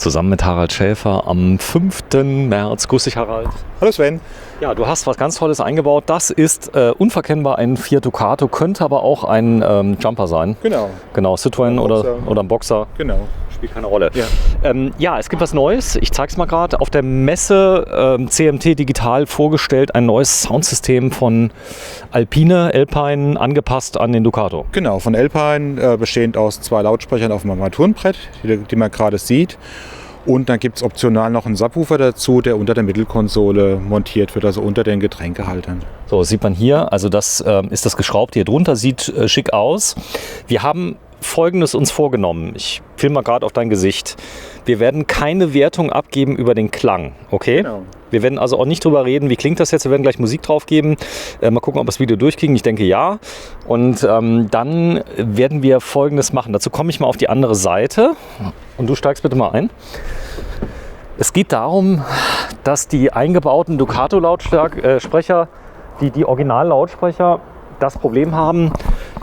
zusammen mit Harald Schäfer am 5. März. Grüß dich, Harald. Hallo Sven. Ja, du hast was ganz Tolles eingebaut. Das ist unverkennbar ein Fiat Ducato, könnte aber auch ein Jumper sein. Genau. Genau, Citroën oder ein Boxer. Genau. Spielt keine Rolle. Ja. Ja, es gibt was Neues. Ich zeige es mal gerade. Auf der Messe CMT Digital vorgestellt ein neues Soundsystem von Alpine, angepasst an den Ducato. Genau, von Alpine, bestehend aus 2 Lautsprechern auf dem Armaturenbrett, die man gerade sieht. Und dann gibt es optional noch einen Subwoofer dazu, der unter der Mittelkonsole montiert wird, also unter den Getränkehaltern. So, sieht man hier. Also das ist das geschraubt hier drunter, sieht schick aus. Wir haben Folgendes uns vorgenommen. Ich filme mal gerade auf dein Gesicht. Wir werden keine Wertung abgeben über den Klang, okay? Genau. Wir werden also auch nicht drüber reden, wie klingt das jetzt. Wir werden gleich Musik drauf geben. Mal gucken, ob wir das Video durchkriegen. Ich denke, ja. Und dann werden wir Folgendes machen. Dazu komme ich mal auf die andere Seite. Und du steigst bitte mal ein. Es geht darum, dass die eingebauten Ducato-Lautsprecher, die Originallautsprecher, das Problem haben,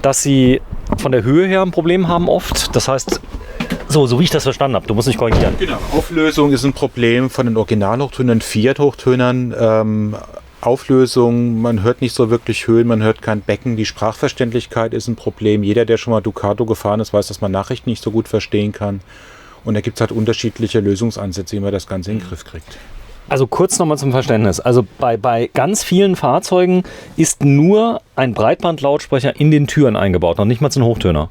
dass sie von der Höhe her ein Problem haben oft. Das heißt, so wie ich das verstanden habe, du musst nicht korrigieren. Genau. Auflösung ist ein Problem von den Originalhochtönern, Fiat-Hochtönern. Auflösung, man hört nicht so wirklich Höhen, man hört kein Becken. Die Sprachverständlichkeit ist ein Problem. Jeder, der schon mal Ducato gefahren ist, weiß, dass man Nachrichten nicht so gut verstehen kann. Und da gibt es halt unterschiedliche Lösungsansätze, wie man das Ganze in den Griff kriegt. Also kurz nochmal zum Verständnis. Also bei ganz vielen Fahrzeugen ist nur ein Breitbandlautsprecher in den Türen eingebaut, noch nicht mal ein Hochtöner.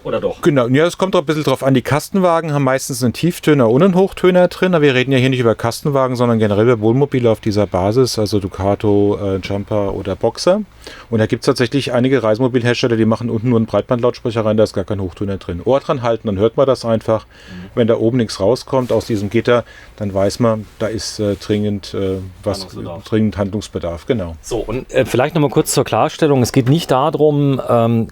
Oder doch? Genau, ja, es kommt auch ein bisschen drauf an. Die Kastenwagen haben meistens einen Tieftöner und einen Hochtöner drin. Aber wir reden ja hier nicht über Kastenwagen, sondern generell über Wohnmobile auf dieser Basis, also Ducato, Jumper oder Boxer. Und da gibt es tatsächlich einige Reisemobilhersteller, die machen unten nur einen Breitbandlautsprecher rein, da ist gar kein Hochtöner drin. Ohr dran halten, dann hört man das einfach. Wenn da oben nichts rauskommt aus diesem Gitter, dann weiß man, da ist dringend Handlungsbedarf. Genau. So, und vielleicht nochmal kurz zur Klarstellung. Es geht nicht darum,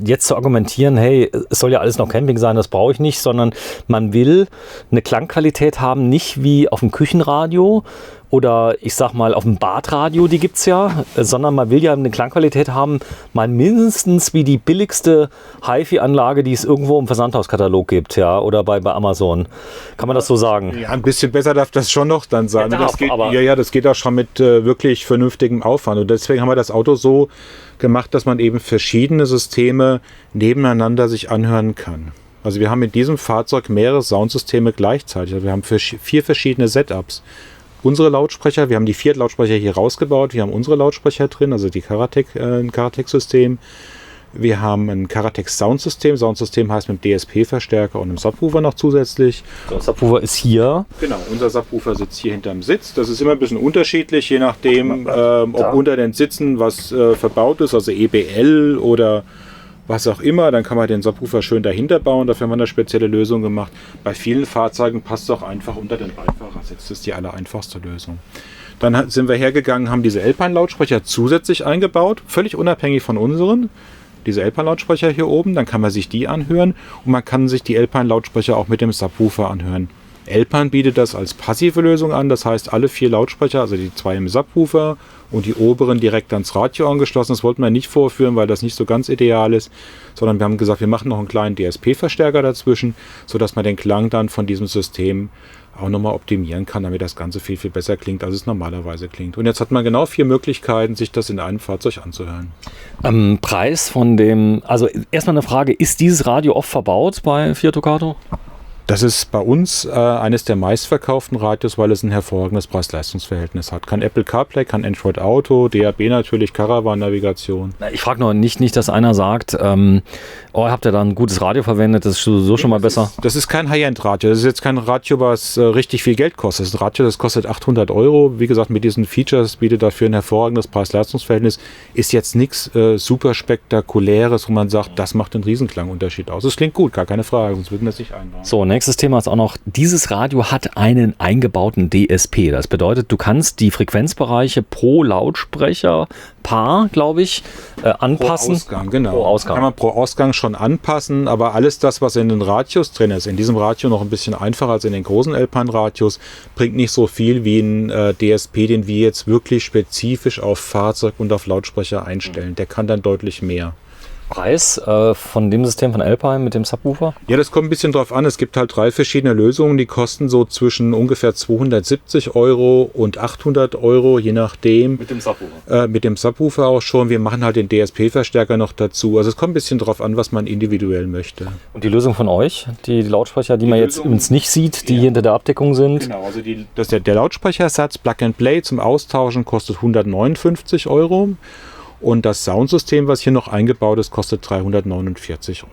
jetzt zu argumentieren, hey, es soll ja alles noch Camping sein, das brauche ich nicht, sondern man will eine Klangqualität haben, nicht wie auf dem Küchenradio oder ich sag mal auf dem Badradio, die gibt es ja, sondern man will ja eine Klangqualität haben, mal mindestens wie die billigste HiFi-Anlage, die es irgendwo im Versandhauskatalog gibt, ja, oder bei Amazon. Kann man das so sagen? Ja, ein bisschen besser darf das schon noch dann sein. Ja, das geht auch schon mit wirklich vernünftigem Aufwand. Und deswegen haben wir das Auto so gemacht, dass man eben verschiedene Systeme nebeneinander sich anhören kann. Also wir haben in diesem Fahrzeug mehrere Soundsysteme gleichzeitig. Also wir haben 4 verschiedene Setups. Unsere Lautsprecher, wir haben die Fiat-Lautsprecher hier rausgebaut, wir haben unsere Lautsprecher drin, also die ein Karatec-System. Wir haben ein Karatec-Soundsystem. Soundsystem heißt mit DSP-Verstärker und einem Subwoofer noch zusätzlich. Der Subwoofer ist hier. Genau, unser Subwoofer sitzt hier hinterm Sitz. Das ist immer ein bisschen unterschiedlich, je nachdem, ob unter den Sitzen was verbaut ist, also EBL oder was auch immer. Dann kann man den Subwoofer schön dahinter bauen. Dafür haben wir eine spezielle Lösung gemacht. Bei vielen Fahrzeugen passt es auch einfach unter den Beifahrersitz. Das ist die allereinfachste Lösung. Dann sind wir hergegangen, haben diese Alpine-Lautsprecher zusätzlich eingebaut, völlig unabhängig von unseren. Diese Alpine-Lautsprecher hier oben, dann kann man sich die anhören und man kann sich die Alpine-Lautsprecher auch mit dem Subwoofer anhören. Alpine bietet das als passive Lösung an, das heißt alle 4 Lautsprecher, also die 2 im Subwoofer und die oberen direkt ans Radio angeschlossen. Das wollten wir nicht vorführen, weil das nicht so ganz ideal ist, sondern wir haben gesagt, wir machen noch einen kleinen DSP-Verstärker dazwischen, sodass man den Klang dann von diesem System auch nochmal optimieren kann, damit das Ganze viel, viel besser klingt, als es normalerweise klingt. Und jetzt hat man genau 4 Möglichkeiten, sich das in einem Fahrzeug anzuhören. Preis von dem, also erstmal eine Frage, ist dieses Radio oft verbaut bei Fiat Ducato? Das ist bei uns eines der meistverkauften Radios, weil es ein hervorragendes Preis-Leistungs-Verhältnis hat. Kann Apple CarPlay, kann Android Auto, DAB natürlich, Caravan-Navigation. Ich frage nur nicht, dass einer sagt, habt ihr da ein gutes Radio verwendet, das ist so schon mal besser. Das ist kein High-End-Radio. Das ist jetzt kein Radio, was richtig viel Geld kostet. Das ist ein Radio, das kostet 800 €. Wie gesagt, mit diesen Features bietet dafür ein hervorragendes Preis-Leistungs-Verhältnis. Ist jetzt nichts super Spektakuläres, wo man sagt, das macht einen Riesenklangunterschied aus. Es klingt gut, gar keine Frage, sonst würden wir es nicht einbauen. So, nächstes Thema ist auch noch, dieses Radio hat einen eingebauten DSP. Das bedeutet, du kannst die Frequenzbereiche pro Lautsprecher, Paar, glaube ich, anpassen. Pro Ausgang, genau. Pro Ausgang. Kann man pro Ausgang schon anpassen, aber alles das, was in den Radios drin ist, in diesem Radio noch ein bisschen einfacher als in den großen Alpine-Radios, bringt nicht so viel wie ein DSP, den wir jetzt wirklich spezifisch auf Fahrzeug und auf Lautsprecher einstellen. Der kann dann deutlich mehr. Preis von dem System von Alpine mit dem Subwoofer? Ja, das kommt ein bisschen drauf an. Es gibt halt 3 verschiedene Lösungen, die kosten so zwischen ungefähr 270 € und 800 €, je nachdem. Mit dem Subwoofer? Mit dem Subwoofer auch schon. Wir machen halt den DSP-Verstärker noch dazu. Also es kommt ein bisschen drauf an, was man individuell möchte. Und die Lösung von euch, die Lautsprecher, die man jetzt übrigens nicht sieht, die hier hinter der Abdeckung sind? Genau, also der Lautsprechersatz Plug and Play zum Austauschen kostet 159 €. Und das Soundsystem, was hier noch eingebaut ist, kostet 349 €.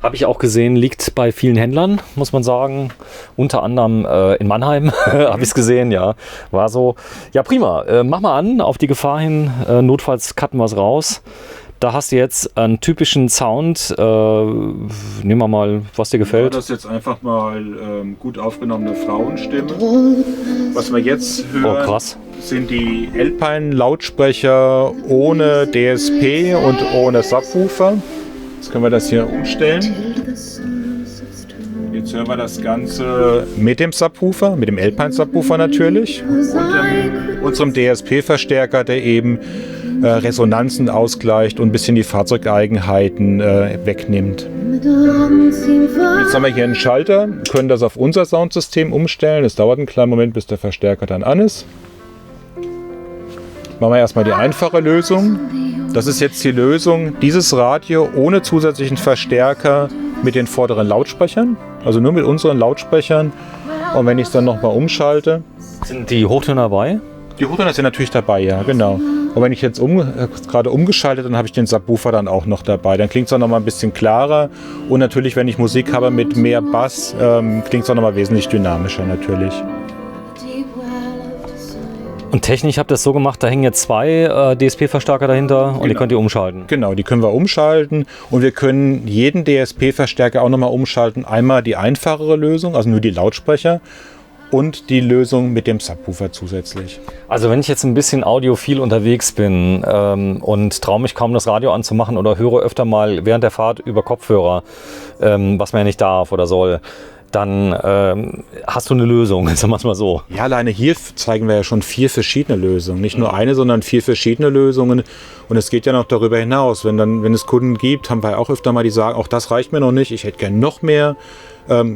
Habe ich auch gesehen, liegt bei vielen Händlern, muss man sagen. Unter anderem in Mannheim habe ich es gesehen, ja. War so. Ja, prima. Mach mal an, auf die Gefahr hin. Notfalls cutten wir es raus. Da hast du jetzt einen typischen Sound. Nehmen wir mal, was dir gefällt. Das ist jetzt einfach mal gut aufgenommene Frauenstimme. Was wir jetzt hören, krass, sind die Alpine-Lautsprecher ohne DSP und ohne Subwoofer. Jetzt können wir das hier umstellen. Jetzt hören wir das Ganze mit dem Subwoofer, mit dem Alpine-Subwoofer natürlich. Und unserem DSP-Verstärker, der eben Resonanzen ausgleicht und ein bisschen die Fahrzeugeigenheiten wegnimmt. Jetzt haben wir hier einen Schalter, können das auf unser Soundsystem umstellen. Es dauert einen kleinen Moment, bis der Verstärker dann an ist. Machen wir erstmal die einfache Lösung. Das ist jetzt die Lösung, dieses Radio ohne zusätzlichen Verstärker mit den vorderen Lautsprechern, also nur mit unseren Lautsprechern. Und wenn ich es dann nochmal umschalte. Sind die Hochtöner dabei? Die Hochtöner sind natürlich dabei, ja, genau. Und wenn ich jetzt gerade umgeschaltet, dann habe ich den Subwoofer dann auch noch dabei. Dann klingt es auch noch mal ein bisschen klarer. Und natürlich, wenn ich Musik habe mit mehr Bass, klingt es auch noch mal wesentlich dynamischer natürlich. Und technisch habt ihr das so gemacht, da hängen jetzt 2 DSP-Verstärker dahinter und die könnt ihr umschalten. Genau, die können wir umschalten und wir können jeden DSP-Verstärker auch nochmal umschalten. Einmal die einfachere Lösung, also nur die Lautsprecher, und die Lösung mit dem Subwoofer zusätzlich. Also wenn ich jetzt ein bisschen audiophil unterwegs bin und traue mich kaum das Radio anzumachen oder höre öfter mal während der Fahrt über Kopfhörer, was man ja nicht darf oder soll, dann hast du eine Lösung, sagen wir es mal so. Ja, alleine hier zeigen wir ja schon 4 verschiedene Lösungen. Nicht nur eine, sondern 4 verschiedene Lösungen. Und es geht ja noch darüber hinaus. Wenn es Kunden gibt, haben wir auch öfter mal, die sagen, auch das reicht mir noch nicht, ich hätte gern noch mehr.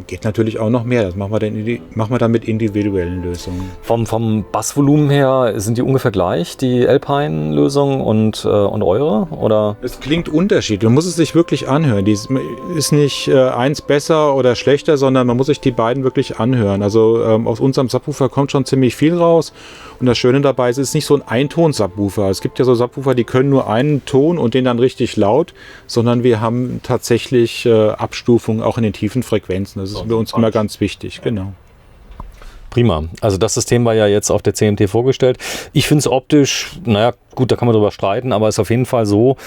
Geht natürlich auch noch mehr. Das machen wir dann mit individuellen Lösungen. Vom Bassvolumen her sind die ungefähr gleich, die Alpine-Lösung und eure? Oder? Es klingt unterschiedlich. Man muss es sich wirklich anhören. Die ist nicht eins besser oder schlechter, sondern man muss sich die beiden wirklich anhören. Also aus unserem Subwoofer kommt schon ziemlich viel raus. Und das Schöne dabei ist, es ist nicht so ein Einton-Subwoofer. Es gibt ja so Subwoofer, die können nur einen Ton und den dann richtig laut, sondern wir haben tatsächlich Abstufungen auch in den tiefen Frequenzen. Das ist bei uns immer ganz wichtig, genau. Prima. Also das System war ja jetzt auf der CMT vorgestellt. Ich finde es optisch, naja gut, da kann man drüber streiten, aber es ist auf jeden Fall so,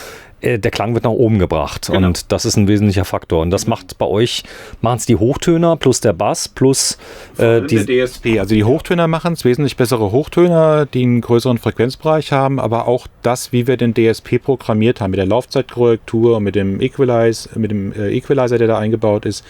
der Klang wird nach oben gebracht. Genau. Und das ist ein wesentlicher Faktor. Und das macht bei euch, machen es die Hochtöner plus der Bass plus die DSP. Also die Hochtöner machen es, wesentlich bessere Hochtöner, die einen größeren Frequenzbereich haben, aber auch das, wie wir den DSP programmiert haben, mit der Laufzeitkorrektur, mit dem Equalizer, der da eingebaut ist,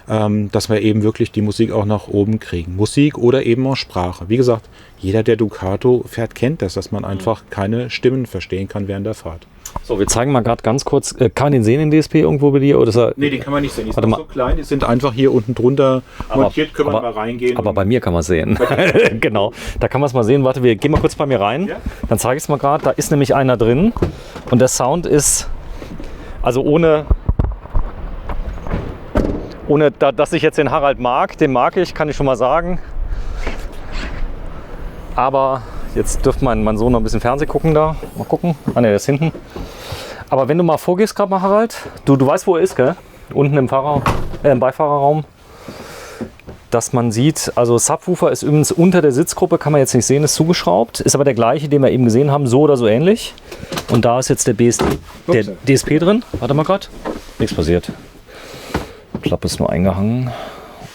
dass wir eben wirklich die Musik auch nach oben kriegen. Musik oder eben auch Sprache. Wie gesagt, jeder, der Ducato fährt, kennt das, dass man einfach keine Stimmen verstehen kann während der Fahrt. So, wir zeigen mal gerade ganz kurz, kann man den sehen, den DSP irgendwo bei dir? Oder nee, den kann man nicht sehen. Die sind so klein, die sind einfach hier unten drunter montiert, können wir mal reingehen. Aber bei mir kann man es sehen. Genau, da kann man es mal sehen. Warte, wir gehen mal kurz bei mir rein. Ja? Dann zeige ich es mal gerade. Da ist nämlich einer drin und der Sound ist, also ohne dass ich jetzt den Harald mag, den mag ich, kann ich schon mal sagen. Aber jetzt dürfte mein Sohn noch ein bisschen Fernsehen gucken da. Mal gucken. Ah ne, der ist hinten. Aber wenn du mal vorgehst gerade mal, Harald, du weißt, wo er ist, gell? Unten im Beifahrerraum. Dass man sieht, also Subwoofer ist übrigens unter der Sitzgruppe, kann man jetzt nicht sehen, ist zugeschraubt. Ist aber der gleiche, den wir eben gesehen haben, so oder so ähnlich. Und da ist jetzt der DSP drin. Warte mal gerade. Nichts passiert. Klappe ist nur eingehangen.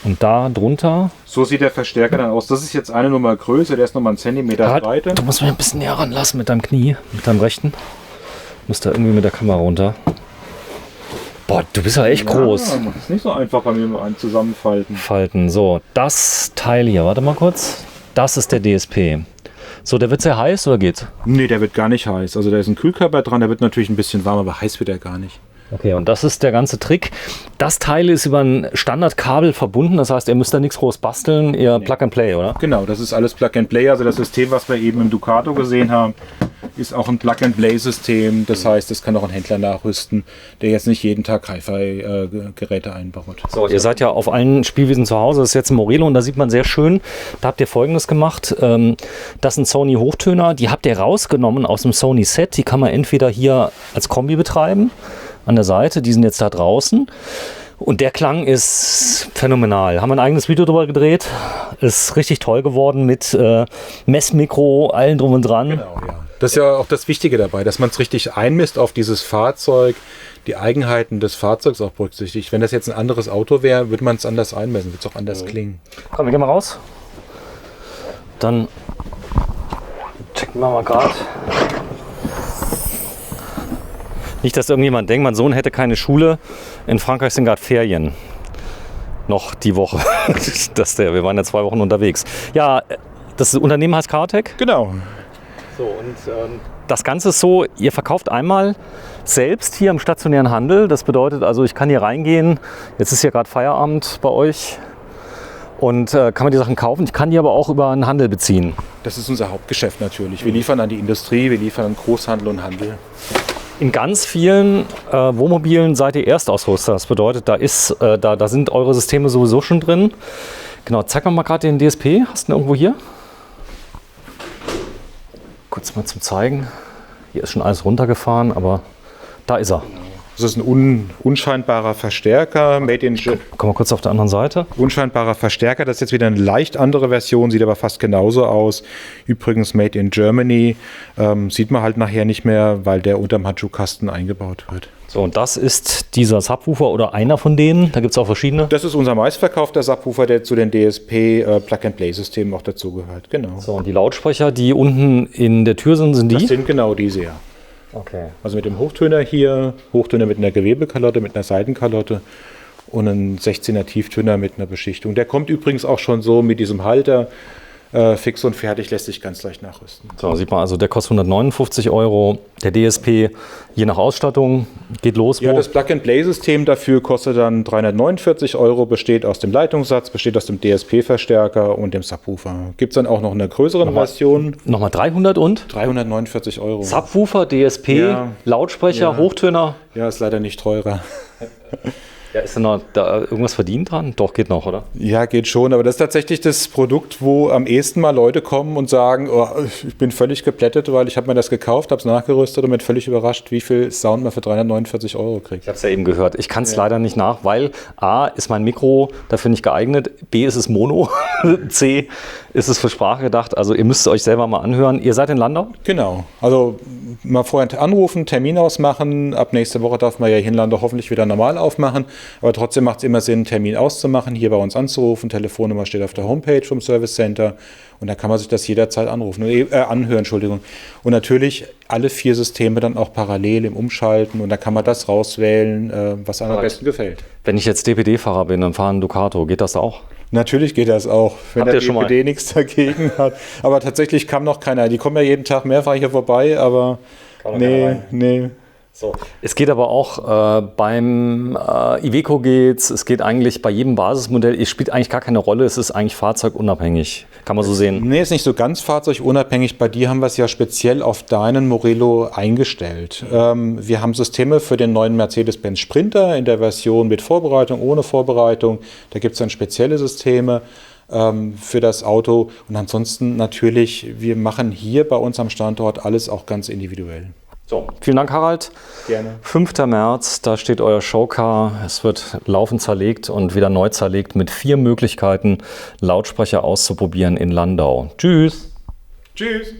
Und da drunter. So sieht der Verstärker dann aus. Das ist jetzt eine Nummer größer, der ist nochmal 1 Zentimeter breiter. Du musst mich ein bisschen näher ranlassen mit deinem Knie, mit deinem rechten. Du musst da irgendwie mit der Kamera runter. Boah, du bist ja echt groß. Das ist nicht so einfach bei mir mal zusammenfalten. So, das Teil hier, warte mal kurz. Das ist der DSP. So, der wird sehr heiß oder geht's? Nee, der wird gar nicht heiß. Also da ist ein Kühlkörper dran, der wird natürlich ein bisschen warm, aber heiß wird er gar nicht. Okay, und das ist der ganze Trick. Das Teil ist über ein Standardkabel verbunden, das heißt, ihr müsst da nichts groß basteln, ihr Plug and Play, oder? Genau, das ist alles Plug and Play. Also das System, was wir eben im Ducato gesehen haben, ist auch ein Plug and Play System. Das heißt, das kann auch ein Händler nachrüsten, der jetzt nicht jeden Tag Hi-Fi-Geräte einbaut. So, ihr seid ja auf allen Spielwiesen zu Hause, das ist jetzt ein Morelo und da sieht man sehr schön, da habt ihr Folgendes gemacht. Das sind Sony Hochtöner, die habt ihr rausgenommen aus dem Sony Set, die kann man entweder hier als Kombi betreiben, an der Seite, die sind jetzt da draußen. Und der Klang ist phänomenal. Haben wir ein eigenes Video darüber gedreht. Ist richtig toll geworden mit Messmikro, allen drum und dran. Genau, ja. Das ist ja auch das Wichtige dabei, dass man es richtig einmisst auf dieses Fahrzeug, die Eigenheiten des Fahrzeugs auch berücksichtigt. Wenn das jetzt ein anderes Auto wäre, würde man es anders einmessen, würde es auch anders klingen. Komm, wir gehen mal raus. Dann checken wir mal gerade. Nicht, dass irgendjemand denkt, mein Sohn hätte keine Schule. In Frankreich sind gerade Ferien. Noch die Woche. Wir waren ja 2 Wochen unterwegs. Ja, das Unternehmen heißt Cartec. Genau. So, und das Ganze ist so, ihr verkauft einmal selbst hier im stationären Handel. Das bedeutet also, ich kann hier reingehen. Jetzt ist hier gerade Feierabend bei euch. Und kann man die Sachen kaufen. Ich kann die aber auch über einen Handel beziehen. Das ist unser Hauptgeschäft natürlich. Wir liefern an die Industrie, wir liefern an Großhandel und Handel. In ganz vielen Wohnmobilen seid ihr Erstausrüster. Das bedeutet, da sind eure Systeme sowieso schon drin. Genau, zeig mal gerade den DSP. Hast du ihn irgendwo hier? Kurz mal zum Zeigen. Hier ist schon alles runtergefahren, aber da ist er. Das ist ein unscheinbarer Verstärker, made in Komm mal kurz auf der anderen Seite. Unscheinbarer Verstärker, das ist jetzt wieder eine leicht andere Version, sieht aber fast genauso aus. Übrigens made in Germany, sieht man halt nachher nicht mehr, weil der unterm Handschuhkasten eingebaut wird. So, und das ist dieser Subwoofer oder einer von denen, da gibt es auch verschiedene. Das ist unser meistverkaufter Subwoofer, der zu den DSP Plug-and-Play-Systemen auch dazugehört, genau. So, und die Lautsprecher, die unten in der Tür sind die? Das sind genau diese, ja. Okay. Also mit dem Hochtöner hier, Hochtöner mit einer Gewebekalotte, mit einer Seitenkalotte und ein 16er Tieftöner mit einer Beschichtung. Der kommt übrigens auch schon so mit diesem Halter, fix und fertig, lässt sich ganz leicht nachrüsten. So, sieht man also, der kostet 159 €. Der DSP, je nach Ausstattung, geht los. Ja, das Plug-and-Play-System dafür kostet dann 349 €, besteht aus dem Leitungssatz, besteht aus dem DSP-Verstärker und dem Subwoofer. Gibt es dann auch noch eine größere Version. Nochmal 300 und? 349 €. Subwoofer, DSP, ja. Lautsprecher, ja. Hochtöner. Ja, ist leider nicht teurer. Ja, ist da irgendwas verdient dran? Doch, geht noch, oder? Ja, geht schon, aber das ist tatsächlich das Produkt, wo am ehesten mal Leute kommen und sagen, oh, ich bin völlig geplättet, weil ich habe mir das gekauft, habe es nachgerüstet und bin völlig überrascht, wie viel Sound man für 349 € kriegt. Ich habe es ja eben gehört. Ich kann es leider nicht nach, weil A, ist mein Mikro dafür nicht geeignet, B, ist es Mono, C, ist es für Sprache gedacht. Also ihr müsst es euch selber mal anhören. Ihr seid in Landau? Genau, also mal vorher anrufen, Termin ausmachen. Ab nächste Woche darf man ja hier in Landau hoffentlich wieder normal aufmachen. Aber trotzdem macht es immer Sinn, einen Termin auszumachen, hier bei uns anzurufen. Telefonnummer steht auf der Homepage vom Service Center und da kann man sich das jederzeit anhören. Und natürlich alle 4 Systeme dann auch parallel im Umschalten und da kann man das rauswählen, was einem am besten gefällt. Wenn ich jetzt DPD-Fahrer bin, dann fahre ein Ducato, geht das auch? Natürlich geht das auch, wenn der DPD nichts dagegen hat. Aber tatsächlich kam noch keiner. Die kommen ja jeden Tag mehrfach hier vorbei, aber nee. So. Es geht aber auch beim Iveco geht's. Es geht eigentlich bei jedem Basismodell. Es spielt eigentlich gar keine Rolle. Es ist eigentlich fahrzeugunabhängig. Kann man so sehen. Nee, ist nicht so ganz fahrzeugunabhängig. Bei dir haben wir es ja speziell auf deinen Morelo eingestellt. Wir haben Systeme für den neuen Mercedes-Benz Sprinter in der Version mit Vorbereitung, ohne Vorbereitung. Da gibt es dann spezielle Systeme für das Auto. Und ansonsten natürlich, wir machen hier bei uns am Standort alles auch ganz individuell. So, vielen Dank, Harald. Gerne. 5. März, da steht euer Showcar. Es wird laufend zerlegt und wieder neu zerlegt mit 4 Möglichkeiten, Lautsprecher auszuprobieren in Landau. Tschüss. Tschüss.